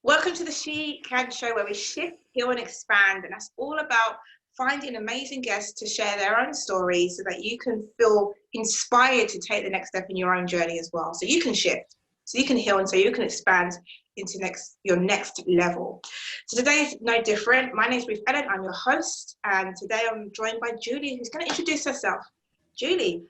Welcome to the She Can Show, where we shift, heal, and expand. And that's all about finding amazing guests to share their own stories so that you can feel inspired to take the next step in your own journey as well. So you can shift, so you can heal, and so you can expand into your next level. So today is no different. My name is Ruth Ellen. I'm your host. And today I'm joined by Julie, who's going to introduce herself. Julie,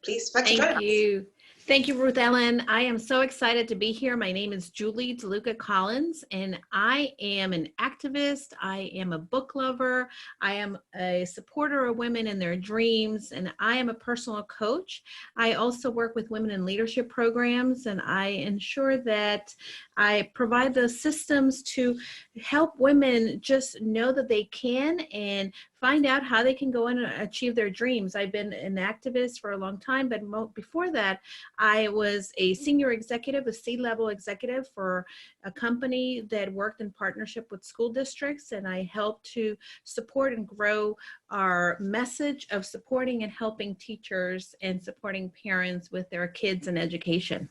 please. Thank you. Thank you, Ruth Ellen. I am so excited to be here. My name is Julie DeLucca-Collins, and I am an activist. I am a book lover. I am a supporter of women in their dreams, and I am a personal coach. I also work with women in leadership programs, and I ensure that I provide the systems to help women just know that they can and find out how they can go and achieve their dreams. I've been an activist for a long time, but before that, I was a senior executive, a C-level executive for a company that worked in partnership with school districts, and I helped to support and grow our message of supporting and helping teachers and supporting parents with their kids and education.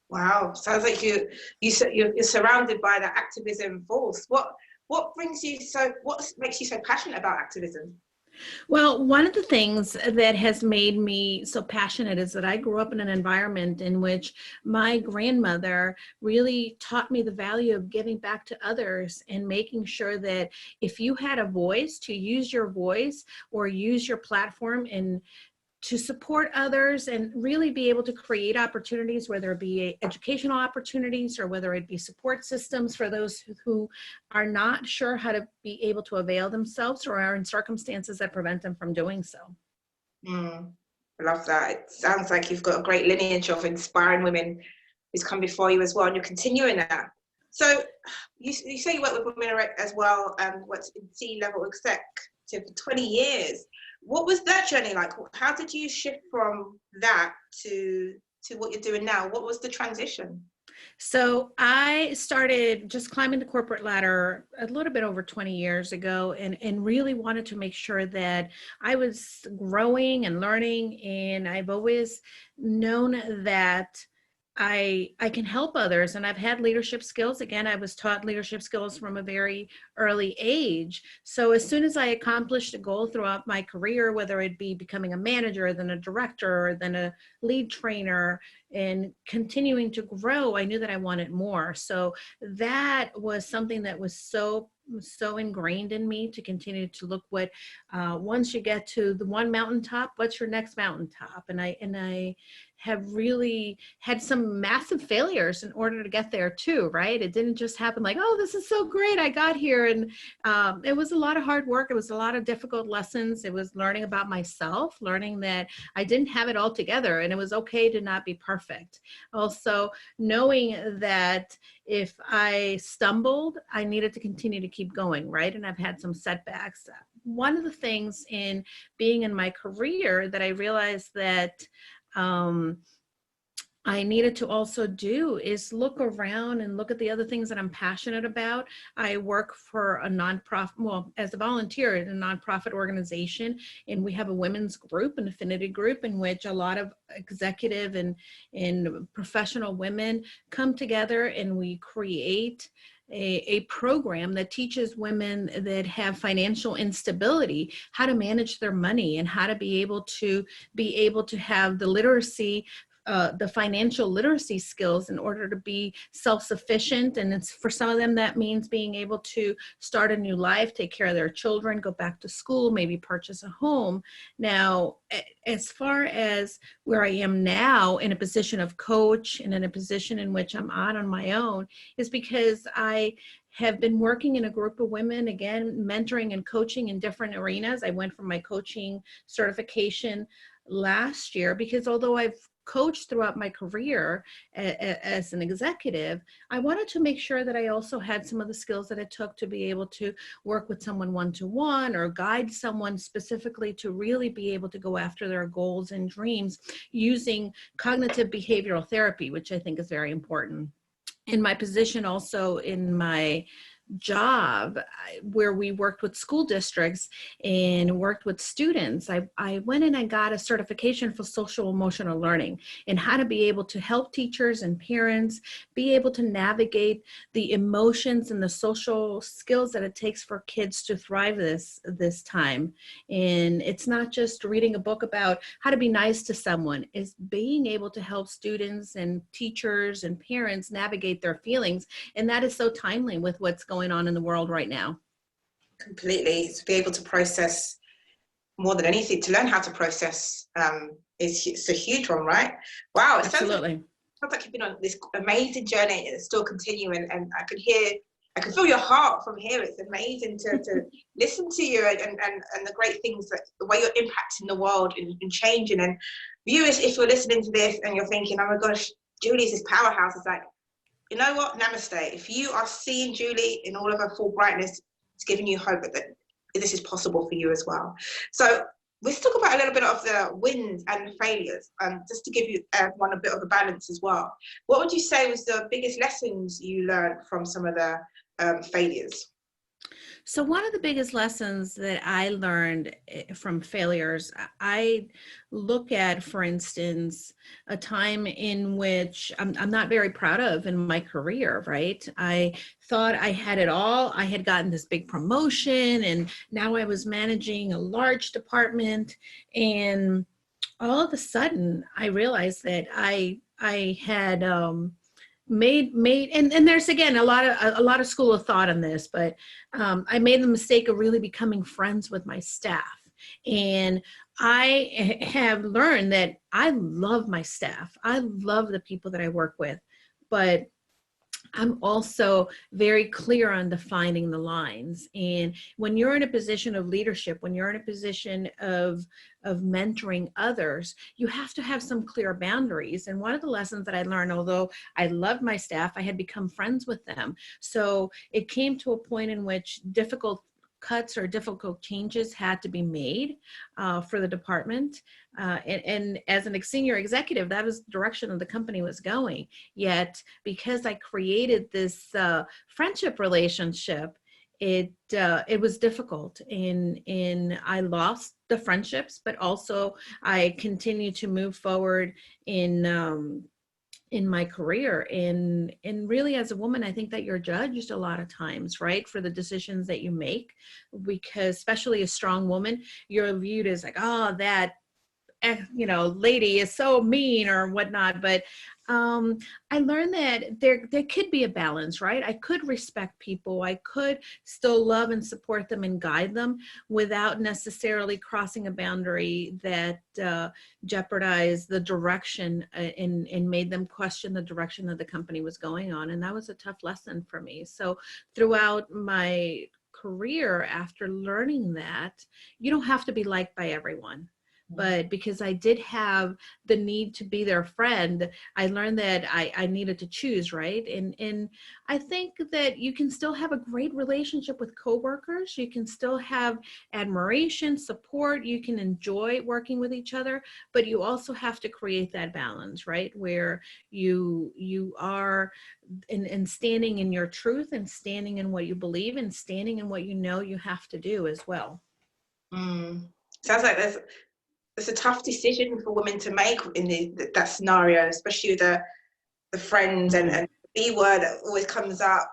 Wow, sounds like you're surrounded by the activism force. What makes you so passionate about activism? Well, one of the things that has made me so passionate is that I grew up in an environment in which my grandmother really taught me the value of giving back to others and making sure that if you had a voice, to use your voice or use your platform and to support others and really be able to create opportunities, whether it be educational opportunities or whether it be support systems for those who are not sure how to be able to avail themselves or are in circumstances that prevent them from doing so. I love that. It sounds like you've got a great lineage of inspiring women who's come before you as well, and you're continuing that. So you say you work with women as well, what's in C-level executive for 20 years. What was that journey like? How did you shift from that to what you're doing now? What was the transition? So I started just climbing the corporate ladder a little bit over 20 years ago and really wanted to make sure that I was growing and learning. And I've always known that I can help others, and I've had leadership skills. Again, I was taught leadership skills from a very early age. So as soon as I accomplished a goal throughout my career, whether it be becoming a manager, then a director, then a lead trainer, and continuing to grow, I knew that I wanted more. So that was something that was so ingrained in me to continue to look what once you get to the one mountaintop, what's your next mountaintop? And I have really had some massive failures in order to get there too, right? It didn't just happen like, oh, this is so great, I got here. And it was a lot of hard work. It was a lot of difficult lessons. It was learning about myself, learning that I didn't have it all together and it was okay to not be perfect. Also knowing that if I stumbled, I needed to continue to keep going, right? And I've had some setbacks. One of the things in being in my career that I realized that I needed to also do is look around and look at the other things that I'm passionate about. I work for a nonprofit, well, as a volunteer in a nonprofit organization, and we have a women's group, an affinity group, in which a lot of executive and professional women come together and we create a program that teaches women that have financial instability how to manage their money and how to be able to have the literacy, the financial literacy skills in order to be self-sufficient. And it's for some of them, that means being able to start a new life, take care of their children, go back to school, maybe purchase a home. Now, as far as where I am now in a position of coach and in a position in which I'm on my own is because I have been working in a group of women, again, mentoring and coaching in different arenas. I went for my coaching certification last year because although I've coached throughout my career as an executive, I wanted to make sure that I also had some of the skills that it took to be able to work with someone one-to-one or guide someone specifically to really be able to go after their goals and dreams using cognitive behavioral therapy, which I think is very important. In my position also in my job where we worked with school districts and worked with students, I went and I got a certification for social emotional learning and how to be able to help teachers and parents be able to navigate the emotions and the social skills that it takes for kids to thrive this time. And it's not just reading a book about how to be nice to someone, it's being able to help students and teachers and parents navigate their feelings. And that is so timely with what's going on in the world right now. Completely. To be able to process more than anything, to learn how to process it's a huge one, right? Wow. Absolutely. Sounds like you've been on this amazing journey and it's still continuing, and I can feel your heart from here. It's amazing to listen to you and the great things, that the way you're impacting the world and changing. And viewers, if you're listening to this and you're thinking, oh my gosh, Julie's this powerhouse, it's like, you know what, namaste. If you are seeing Julie in all of her full brightness, it's giving you hope that this is possible for you as well. So let's talk about a little bit of the wins and the failures, just to give you everyone a bit of a balance as well. What would you say was the biggest lessons you learned from some of the failures? So one of the biggest lessons that I learned from failures, I look at, for instance, a time in which I'm not very proud of in my career, right? I thought I had it all. I had gotten this big promotion and now I was managing a large department. And all of a sudden I realized that I had, made and there's again a lot of school of thought on this, but I made the mistake of really becoming friends with my staff. And I have learned that I love my staff. I love the people that I work with, but I'm also very clear on defining the lines. And when you're in a position of leadership, when you're in a position of mentoring others, you have to have some clear boundaries. And one of the lessons that I learned, although I loved my staff, I had become friends with them. So it came to a point in which difficult cuts or difficult changes had to be made for the department. And as a senior executive, that was the direction that the company was going. Yet, because I created this friendship relationship, it was difficult, and I lost the friendships, but also I continued to move forward in my career. And really, as a woman, I think that you're judged a lot of times, right, for the decisions that you make, because especially a strong woman, you're viewed as like, oh, that lady is so mean or whatnot. But I learned that there could be a balance, right? I could respect people. I could still love and support them and guide them without necessarily crossing a boundary that jeopardized the direction and made them question the direction that the company was going on. And that was a tough lesson for me. So throughout my career, after learning that, you don't have to be liked by everyone. But because I did have the need to be their friend, I learned that I needed to choose, right? And I think that you can still have a great relationship with coworkers. You can still have admiration, support. You can enjoy working with each other, but you also have to create that balance, right? Where you are in standing in your truth and standing in what you believe and standing in what you know you have to do as well. Sounds like it's a tough decision for women to make in that scenario, especially the friends and the B word that always comes up,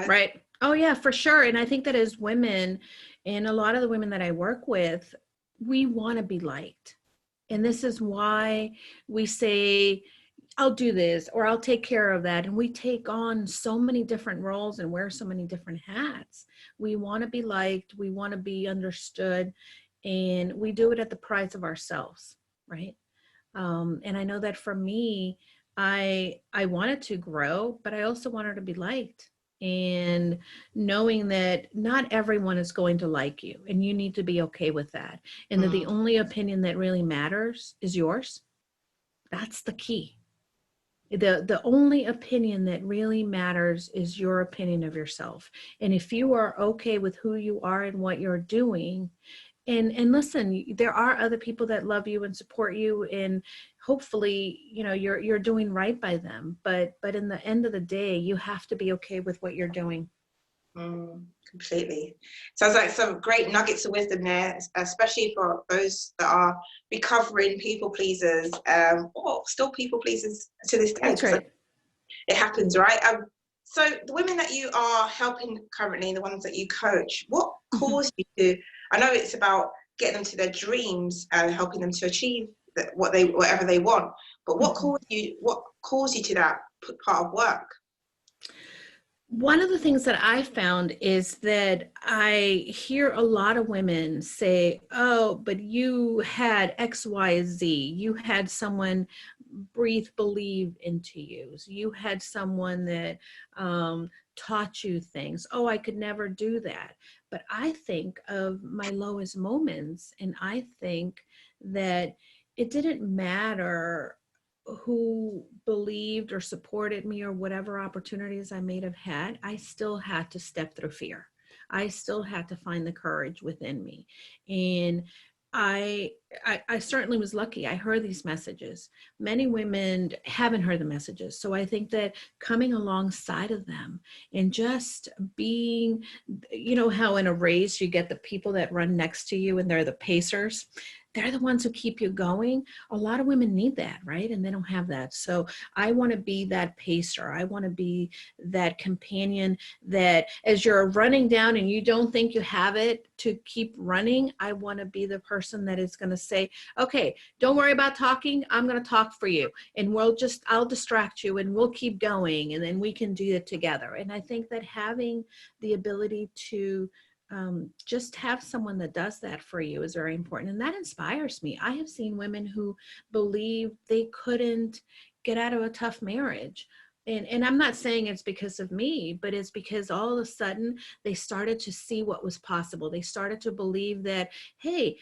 Right. Oh yeah, for sure. And I think that as women, and a lot of the women that I work with, we want to be liked. And this is why we say, I'll do this or I'll take care of that. And we take on so many different roles and wear so many different hats. We want to be liked. We want to be understood. And we do it at the price of ourselves, right? And I know that for me, I wanted to grow, but I also wanted to be liked. And knowing that not everyone is going to like you, and you need to be okay with that. And that the only opinion that really matters is yours. That's the key. The only opinion that really matters is your opinion of yourself. And if you are okay with who you are and what you're doing, and listen, there are other people that love you and support you, and hopefully, you're doing right by them. But in the end of the day, you have to be okay with what you're doing. Completely. Sounds like some great nuggets of wisdom there, especially for those that are recovering people pleasers, or still people pleasers to this day. That's right. It happens, right? So the women that you are helping currently, the ones that you coach, what caused you to? I know it's about getting them to their dreams and helping them to achieve whatever they want. But what caused you? What caused you to that part of work? One of the things that I found is that I hear a lot of women say, oh, but you had X, Y, Z. You had someone breathe, believe into you. You had someone that taught you things. Oh, I could never do that. But I think of my lowest moments, and I think that it didn't matter who believed or supported me or whatever opportunities I may have had. I still had to step through fear. I still had to find the courage within me. And I certainly was lucky. I heard these messages. Many women haven't heard the messages. So I think that coming alongside of them and just being, you know, how in a race you get the people that run next to you and they're the pacers. They're the ones who keep you going. A lot of women need that, right? And they don't have that. So I want to be that pacer. I want to be that companion that as you're running down and you don't think you have it to keep running, I want to be the person that is going to say, okay, don't worry about talking. I'm going to talk for you. And I'll distract you and we'll keep going. And then we can do it together. And I think that having the ability to just have someone that does that for you is very important. And that inspires me. I have seen women who believe they couldn't get out of a tough marriage. And I'm not saying it's because of me, but it's because all of a sudden they started to see what was possible. They started to believe that, hey,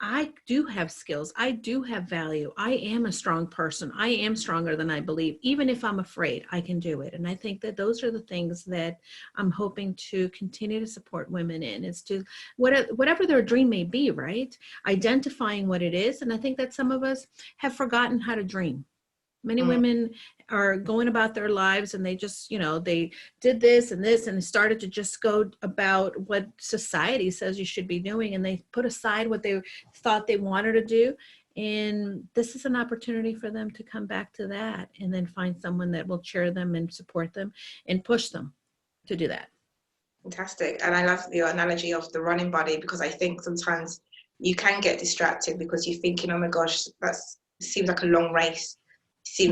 I do have skills. I do have value. I am a strong person. I am stronger than I believe. Even if I'm afraid, I can do it. And I think that those are the things that I'm hoping to continue to support women in, is to whatever their dream may be, right? Identifying what it is. And I think that some of us have forgotten how to dream. Many women are going about their lives and they just, you know, they did this and started to just go about what society says you should be doing. And they put aside what they thought they wanted to do. And this is an opportunity for them to come back to that and then find someone that will cheer them and support them and push them to do that. Fantastic. And I love your analogy of the running buddy, because I think sometimes you can get distracted because you're thinking, oh my gosh, that seems like a long race. I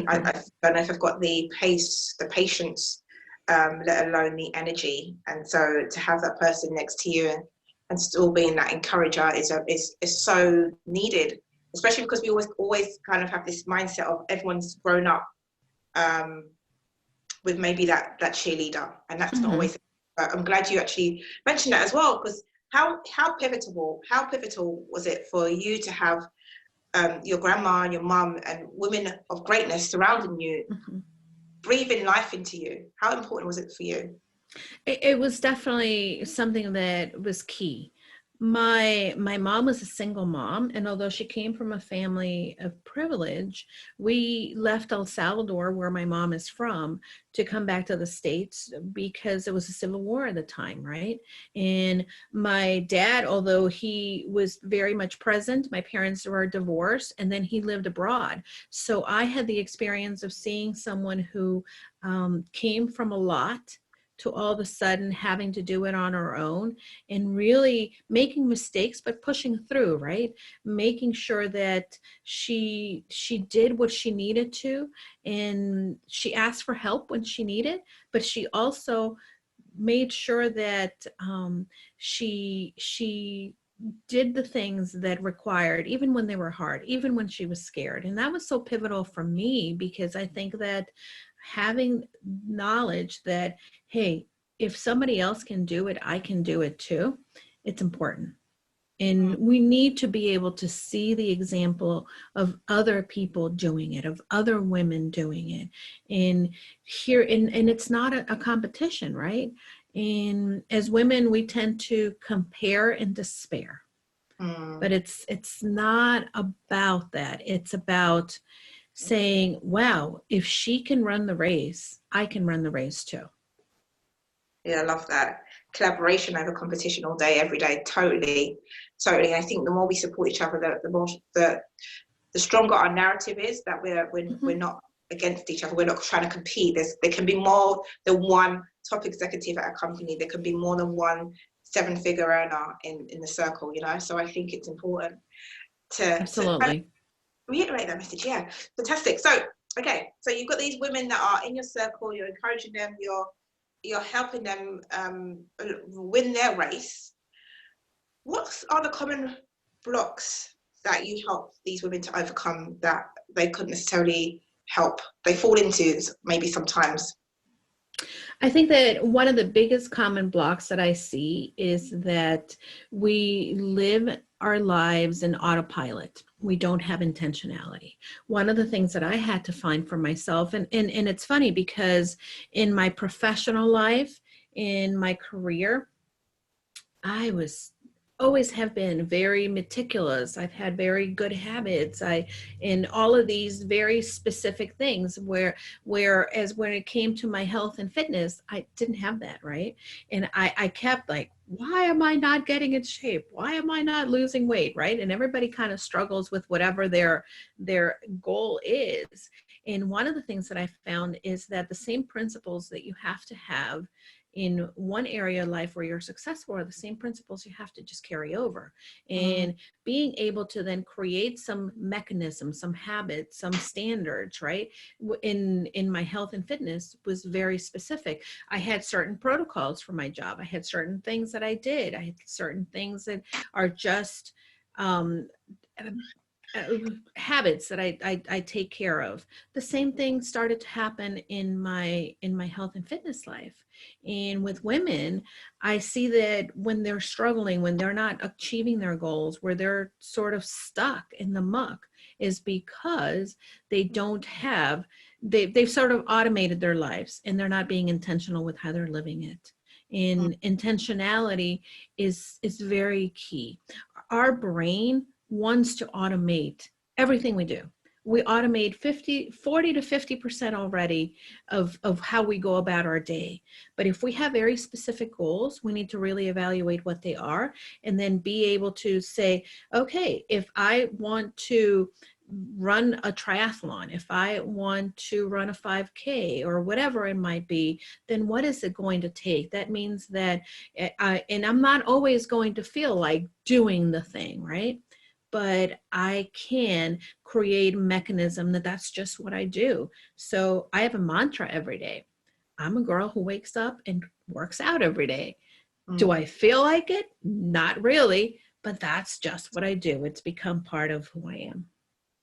don't know if I've got the pace, the patience, let alone the energy. And so to have that person next to you and still being that encourager is so needed, especially because we always kind of have this mindset of everyone's grown up with maybe that cheerleader, and that's not always. I'm glad you actually mentioned that as well, because how pivotal was it for you to have your grandma and your mum and women of greatness surrounding you, breathing life into you? How important was it for you? It was definitely something that was key. My mom was a single mom, and although she came from a family of privilege, we left El Salvador, where my mom is from, to come back to the States because it was a civil war at the time, right? And my dad, although he was very much present, my parents were divorced, and then he lived abroad. So I had the experience of seeing someone who came from a lot to all of a sudden having to do it on her own and really making mistakes, but pushing through, right? Making sure that she did what she needed to, and she asked for help when she needed, but she also made sure that she did the things that required, even when they were hard, even when she was scared. And that was so pivotal for me, because I think that having knowledge that, hey, if somebody else can do it, I can do it too, it's important. And we need to be able to see the example of other people doing it, of other women doing it. And here, and it's not a competition, right? And as women, we tend to compare and despair. But it's not about that. It's about saying, wow, if she can run the race, I can run the race too. Yeah, I love that. Collaboration over competition all day, every day. Totally. Totally. I think the more we support each other, the more the stronger our narrative is, that we're Mhm. not against each other. We're not trying to compete. There can be more than one top executive at a company. There can be more than one seven-figure earner in the circle, you know. So I think it's important to kind of Absolutely. reiterate that message. Yeah, fantastic. So okay, so you've got these women that are in your circle. You're encouraging them. You're helping them win their race. What are the common blocks that you help these women to overcome that they couldn't necessarily help? They fall into maybe sometimes. I think that one of the biggest common blocks that I see is that we live our lives in autopilot. We don't have intentionality. One of the things that I had to find for myself, and it's funny because in my professional life, in my career, I was always have been very meticulous. I've had very good habits. I in all of these very specific things whereas when it came to my health and fitness, I didn't have that, right? And I kept like, why am I not getting in shape? Why am I not losing weight? Right. And everybody kind of struggles with whatever their goal is. And one of the things that I found is that the same principles that you have to have in one area of life where you're successful are the same principles you have to just carry over. Mm, And being able to then create some mechanisms, some habits, some standards, right? In my health and fitness was very specific. I had certain protocols for my job. I had certain things that I did. I had certain things that are just um, uh, habits that I take care of. The same thing started to happen in my health and fitness life. And with women, I see that when they're struggling, when they're not achieving their goals, where they're sort of stuck in the muck, is because they don't have they've sort of automated their lives and they're not being intentional with how they're living it. mm, And intentionality is very key. Our brain wants to automate everything we do. We automate 40 to 50% already of how we go about our day. But if we have very specific goals, we need to really evaluate what they are and then be able to say, okay, if I want to run a triathlon, if I want to run a 5K or whatever it might be, then what is it going to take? That means that, and I'm not always going to feel like doing the thing, right? But I can create a mechanism that's just what I do. So I have a mantra every day. I'm a girl who wakes up and works out every day. Do mm, I feel like it? Not really, but that's just what I do. It's become part of who I am.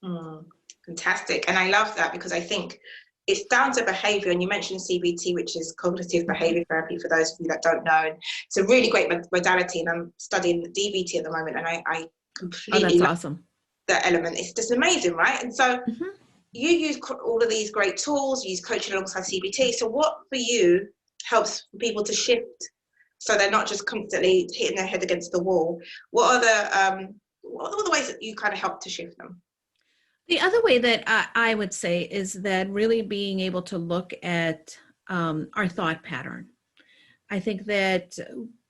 mm. Fantastic. And I love that because I think it's down to behavior. And you mentioned CBT, which is cognitive Mhm. behavior therapy for those of you that don't know. And it's a really great modality. And I'm studying DBT at the moment. And I Oh, completely that's love awesome. that element. It's just amazing, right? And so Mhm. you use all of these great tools, you use coaching alongside CBT. So what for you helps people to shift so they're not just constantly hitting their head against the wall? What are the ways that you kind of help to shift them? The other way that I would say is that really being able to look at our thought pattern. I think that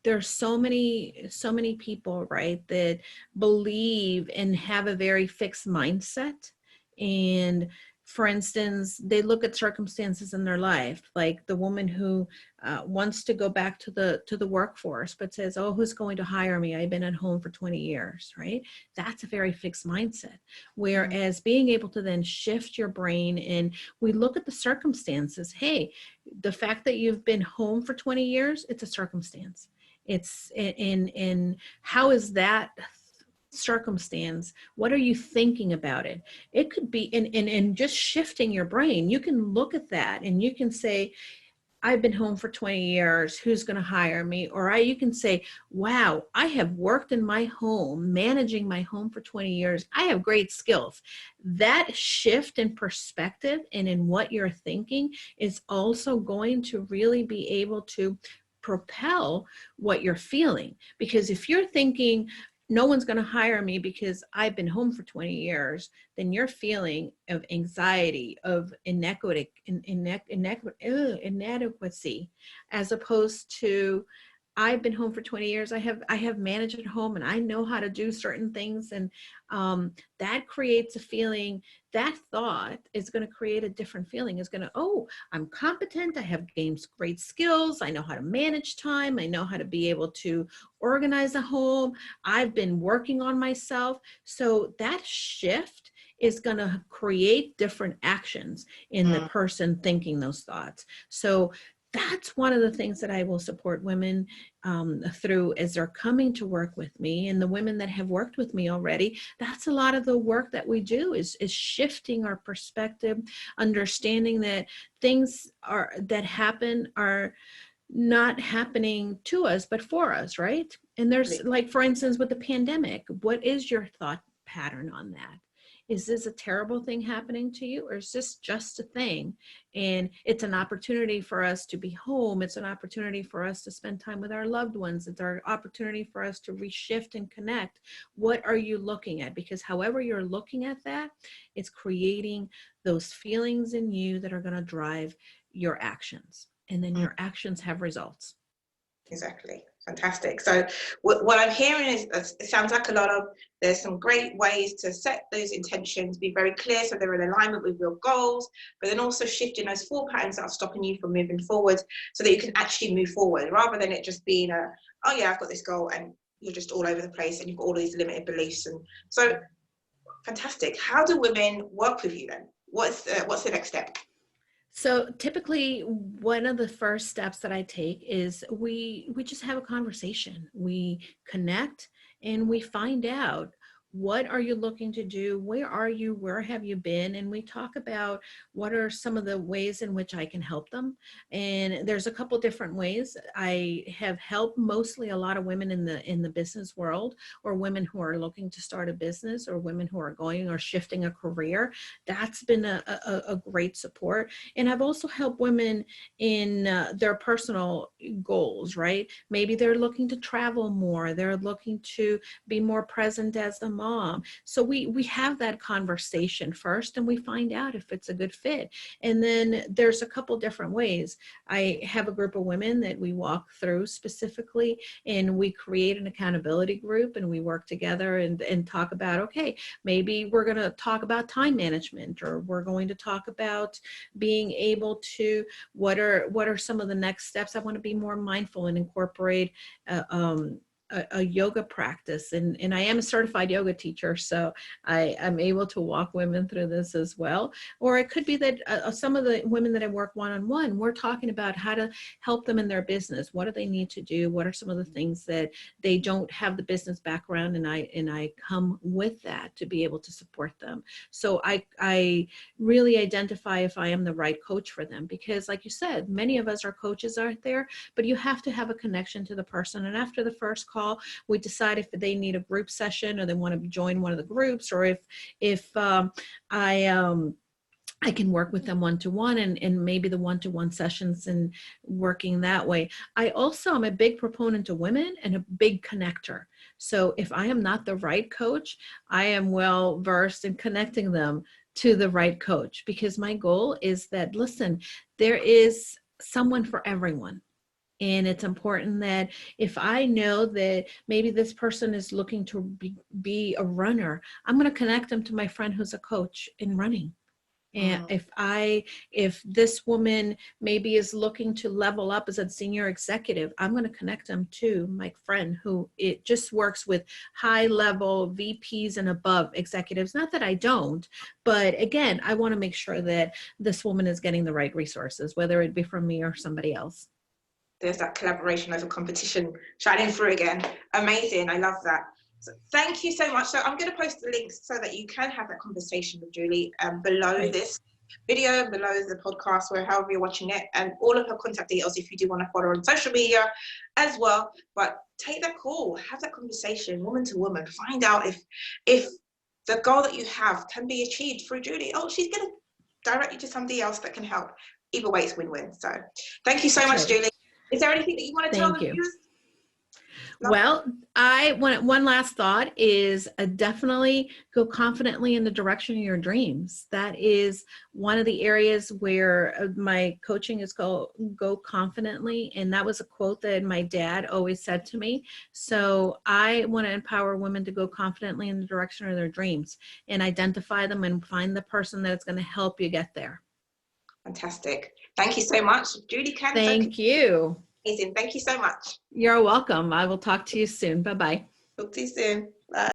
there's so many people, right, that believe and have a very fixed mindset. And for instance, they look at circumstances in their life, like the woman who wants to go back to the workforce, but says, "Oh, who's going to hire me? I've been at home for 20 years," right? That's a very fixed mindset. Mm, Whereas being able to then shift your brain and we look at the circumstances. Hey, the fact that you've been home for 20 years, it's a circumstance. It's in how is that circumstance, what are you thinking about it? It could be in just shifting your brain. You can look at that and you can say, I've been home for 20 years. Who's going to hire me? Or you can say, wow, I have worked in my home, managing my home for 20 years. I have great skills. That shift in perspective and in what you're thinking is also going to really be able to propel what you're feeling. Because if you're thinking, no one's going to hire me because I've been home for 20 years, then your feeling of anxiety, of inadequacy, as opposed to, I've been home for 20 years. I have managed at home and I know how to do certain things. And that creates a feeling. That thought is going to create a different feeling. It's going to, oh, I'm competent. I have gained great skills. I know how to manage time. I know how to be able to organize a home. I've been working on myself. So that shift is going to create different actions in the person thinking those thoughts. So that's one of the things that I will support women through as they're coming to work with me. And the women that have worked with me already, that's a lot of the work that we do is shifting our perspective, understanding that things that happen are not happening to us, but for us, right? And there's, like, for instance, with the pandemic, what is your thought pattern on that? Is this a terrible thing happening to you, or is this just a thing? And it's an opportunity for us to be home. It's an opportunity for us to spend time with our loved ones. It's our opportunity for us to reshift and connect. What are you looking at? Because however you're looking at that, it's creating those feelings in you that are going to drive your actions. And then your actions have results. Exactly. Fantastic. So what I'm hearing is, it sounds like there's some great ways to set those intentions, be very clear so they're in alignment with your goals, but then also shifting those thought patterns that are stopping you from moving forward so that you can actually move forward, rather than it just being oh yeah, I've got this goal, and you're just all over the place and you've got all these limited beliefs. And so fantastic. How do women work with you then? What's the next step? So typically one of the first steps that I take is we just have a conversation. We connect and we find out, what are you looking to do? Where are you? Where have you been? And we talk about what are some of the ways in which I can help them. And there's a couple different ways. I have helped mostly a lot of women in the business world, or women who are looking to start a business, or women who are going or shifting a career. That's been a great support. And I've also helped women in their personal goals, right? Maybe they're looking to travel more. They're looking to be more present as a mom. So we have that conversation first, and we find out if it's a good fit. And then there's a couple different ways. I have a group of women that we walk through specifically, and we create an accountability group, and we work together and talk about, okay, maybe we're going to talk about time management, or we're going to talk about being able to, what are some of the next steps? I want to be more mindful and incorporate a yoga practice, and I am a certified yoga teacher, so I am able to walk women through this as well. Or it could be that some of the women that I work one-on-one, we're talking about how to help them in their business. What do they need to do? What are some of the things that they don't have the business background, and I come with that to be able to support them. So I really identify if I am the right coach for them, because like you said, many of us are coaches out there, but you have to have a connection to the person. And after the first call, we decide if they need a group session, or they want to join one of the groups, or if I can work with them one-to-one, and maybe the one-to-one sessions and working that way. I also am a big proponent of women and a big connector. So if I am not the right coach, I am well versed in connecting them to the right coach, because my goal is that, listen, there is someone for everyone. And it's important that if I know that maybe this person is looking to be a runner, I'm going to connect them to my friend who's a coach in running. And if this woman maybe is looking to level up as a senior executive, I'm going to connect them to my friend who it just works with high level VPs and above executives. Not that I don't, but again, I want to make sure that this woman is getting the right resources, whether it be from me or somebody else. There's that collaboration over competition shining through again. Amazing. I love that. So thank you so much. So I'm going to post the links so that you can have that conversation with Julie below this video, below the podcast, where however you're watching it, and all of her contact details if you do want to follow her on social media as well. But take that call, have that conversation, woman to woman, find out if the goal that you have can be achieved through Julie. Oh, she's going to direct you to somebody else that can help. Either way, it's win-win. So thank you so much, Julie. Is there anything that you want to tell the viewers? Well, I want one last thought is definitely go confidently in the direction of your dreams. That is one of the areas where my coaching is go confidently. And that was a quote that my dad always said to me. So I want to empower women to go confidently in the direction of their dreams and identify them and find the person that's going to help you get there. Fantastic. Thank you so much, Julie. Thank you. Amazing. Thank you so much. You're welcome. I will talk to you soon. Bye-bye. Talk to you soon.